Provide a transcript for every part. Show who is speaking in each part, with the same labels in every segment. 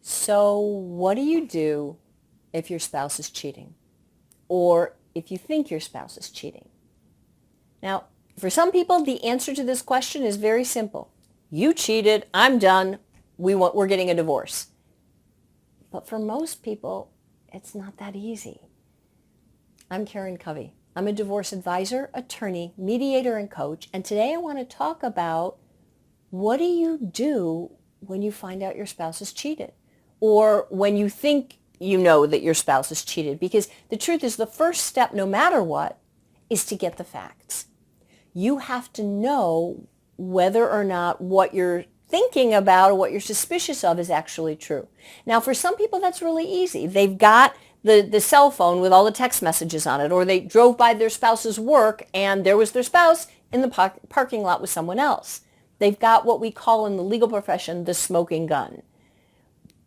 Speaker 1: So what do you do if your spouse is cheating? Or if you think your spouse is cheating? Now, for some people, the answer to this question is very simple. You cheated. I'm done. We're getting a divorce. But for most people, it's not that easy. I'm Karen Covey. I'm a divorce advisor, attorney, mediator, and coach. And today I want to talk about what do you do when you find out your spouse is cheated? Or when you think you know that your spouse is cheated? Because the truth is the first step, no matter what, is to get the facts. You have to know whether or not what you're thinking about or what you're suspicious of is actually true. Now, for some people, that's really easy. They've got the cell phone with all the text messages on it, or they drove by their spouse's work and there was their spouse in the parking lot with someone else. They've got what we call in the legal profession the smoking gun.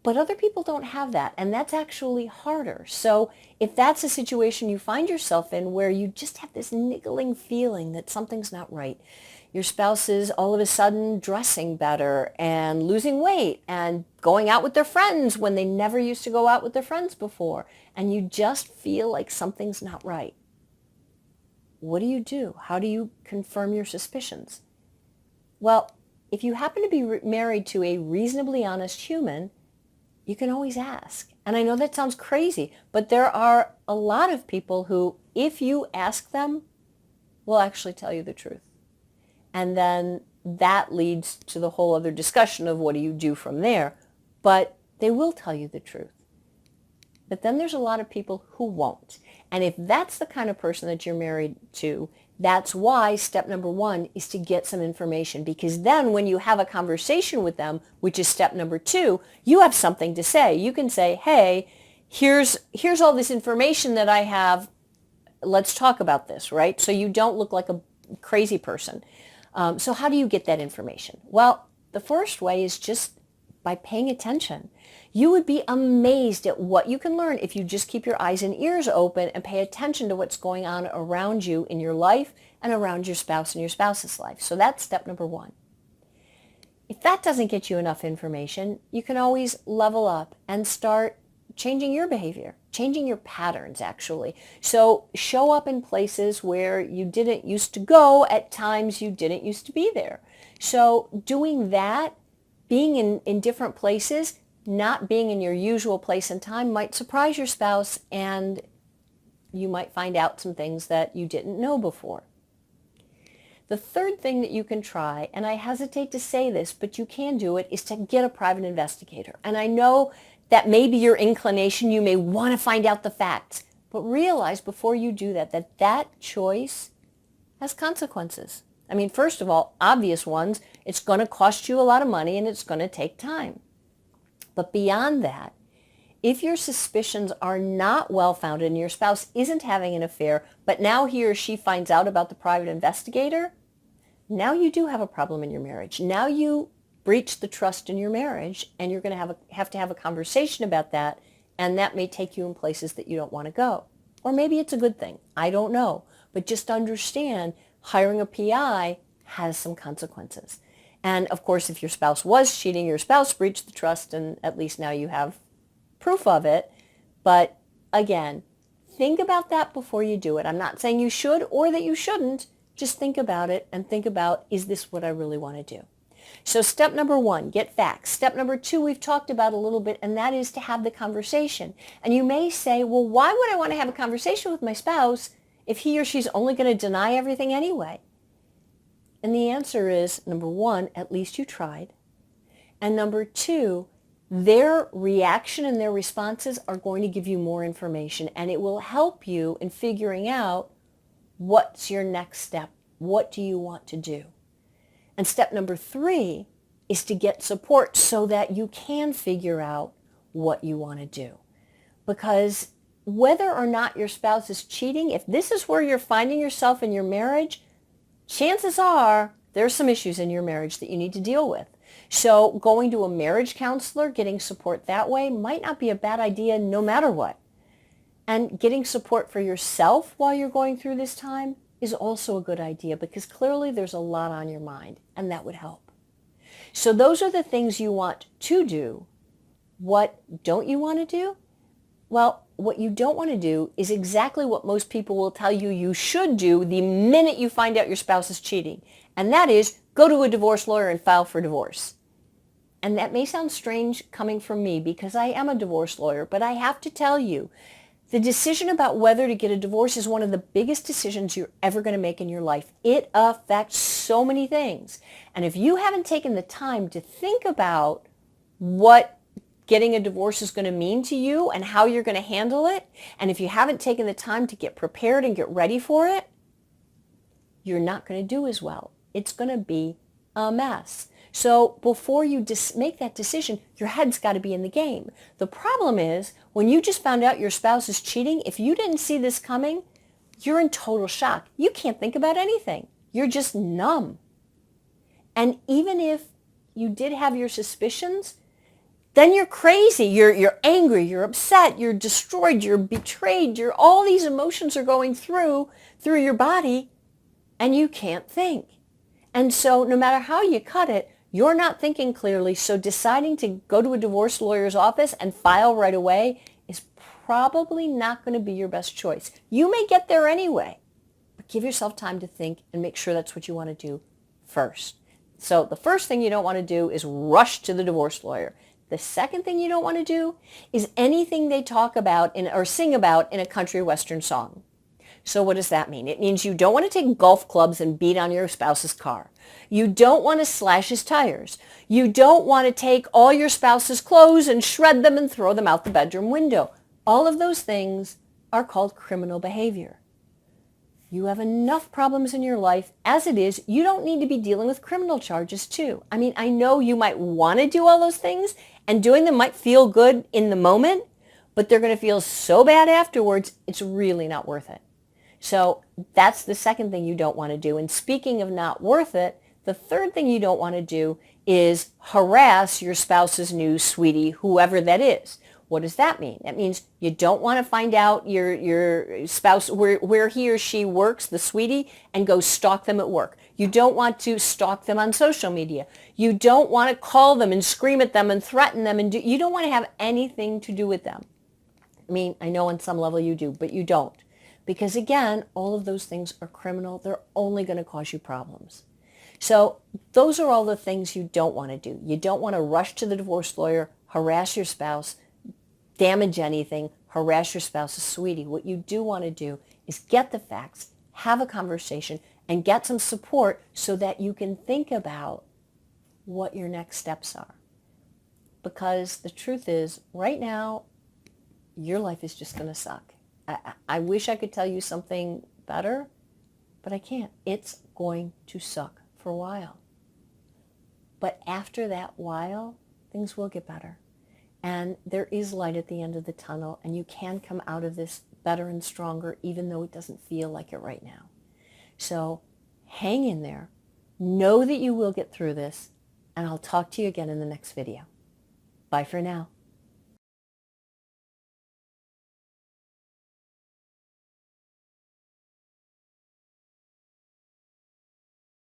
Speaker 1: But other people don't have that, and that's actually harder. So if that's a situation you find yourself in where you just have this niggling feeling that something's not right, your spouse is all of a sudden dressing better and losing weight and going out with their friends when they never used to go out with their friends before, and you just feel like something's not right. What do you do? How do you confirm your suspicions? Well, if you happen to be married to a reasonably honest human, you can always ask. And I know that sounds crazy, but there are a lot of people who, if you ask them, will actually tell you the truth. And then that leads to the whole other discussion of what do you do from there. But they will tell you the truth. But then there's a lot of people who won't. And if that's the kind of person that you're married to, that's why step number one is to get some information, because then when you have a conversation with them, which is step number two, you have something to say. You can say, hey, here's all this information that I have. Let's talk about this, right? So you don't look like a crazy person. So how do you get that information? Well, the first way is just by paying attention. You would be amazed at what you can learn if you just keep your eyes and ears open and pay attention to what's going on around you in your life and around your spouse and your spouse's life. So that's step number one. If that doesn't get you enough information, you can always level up and start changing your behavior, changing your patterns, actually. So show up in places where you didn't used to go at times you didn't used to be there. So doing that, being in different places, not being in your usual place and time might surprise your spouse, and you might find out some things that you didn't know before. The third thing that you can try, and I hesitate to say this, but you can do it, is to get a private investigator. And I know that may be your inclination. You may want to find out the facts, but realize before you do that, that choice has consequences. I mean, first of all, obvious ones, it's going to cost you a lot of money and it's going to take time. But beyond that, if your suspicions are not well-founded and your spouse isn't having an affair, but now he or she finds out about the private investigator, now you do have a problem in your marriage. Now you breach the trust in your marriage, and you're going to have to have a conversation about that, and that may take you in places that you don't want to go. Or maybe it's a good thing. I don't know. But just understand, hiring a PI has some consequences. And of course, if your spouse was cheating, your spouse breached the trust, and at least now you have proof of it. But again, think about that before you do it. I'm not saying you should or that you shouldn't. Just think about it and think about, is this what I really want to do? So step number one, get facts. Step number two, we've talked about a little bit, and that is to have the conversation. And you may say, well, why would I want to have a conversation with my spouse if he or she's only going to deny everything anyway? And the answer is, number one, at least you tried. And number two, their reaction and their responses are going to give you more information, and it will help you in figuring out what's your next step. What do you want to do? And step number three is to get support so that you can figure out what you want to do. Because whether or not your spouse is cheating, if this is where you're finding yourself in your marriage, chances are there's some issues in your marriage that you need to deal with. So going to a marriage counselor, getting support that way might not be a bad idea no matter what. And getting support for yourself while you're going through this time is also a good idea, because clearly there's a lot on your mind, and that would help. So those are the things you want to do What don't you want to do? Well, what you don't want to do is exactly what most people will tell you you should do the minute you find out your spouse is cheating. And that is go to a divorce lawyer and file for divorce. And that may sound strange coming from me because I am a divorce lawyer, but I have to tell you, the decision about whether to get a divorce is one of the biggest decisions you're ever going to make in your life. It affects so many things. And if you haven't taken the time to think about what getting a divorce is going to mean to you and how you're going to handle it, and if you haven't taken the time to get prepared and get ready for it, you're not going to do as well. It's going to be a mess. So before you make that decision, your head's got to be in the game. The problem is when you just found out your spouse is cheating, if you didn't see this coming, you're in total shock. You can't think about anything. You're just numb. And even if you did have your suspicions, then you're crazy. You're angry. You're upset. You're destroyed. You're betrayed. All these emotions are going through your body, and you can't think. And so no matter how you cut it, you're not thinking clearly. So deciding to go to a divorce lawyer's office and file right away is probably not going to be your best choice. You may get there anyway, but give yourself time to think and make sure that's what you want to do first. So the first thing you don't want to do is rush to the divorce lawyer. The second thing you don't want to do is anything they talk about or sing about in a country western song. So what does that mean? It means you don't want to take golf clubs and beat on your spouse's car. You don't want to slash his tires. You don't want to take all your spouse's clothes and shred them and throw them out the bedroom window. All of those things are called criminal behavior. You have enough problems in your life as it is. You don't need to be dealing with criminal charges too. I mean, I know you might want to do all those things and doing them might feel good in the moment, but they're going to feel so bad afterwards, it's really not worth it. So that's the second thing you don't want to do. And speaking of not worth it, the third thing you don't want to do is harass your spouse's new sweetie, whoever that is. What does that mean? That means you don't want to find out your spouse where he or she works, the sweetie, and go stalk them at work. You don't want to stalk them on social media. You don't want to call them and scream at them and threaten them. You don't want to have anything to do with them. I mean, I know on some level you do, but you don't. Because again, all of those things are criminal. They're only going to cause you problems. So those are all the things you don't want to do. You don't want to rush to the divorce lawyer, harass your spouse, damage anything, harass your spouse's sweetie. What you do want to do is get the facts, have a conversation, and get some support so that you can think about what your next steps are. Because the truth is, right now, your life is just going to suck. I wish I could tell you something better, but I can't. It's going to suck for a while. But after that while, things will get better. And there is light at the end of the tunnel, and you can come out of this better and stronger, even though it doesn't feel like it right now. So hang in there. Know that you will get through this, and I'll talk to you again in the next video. Bye for now.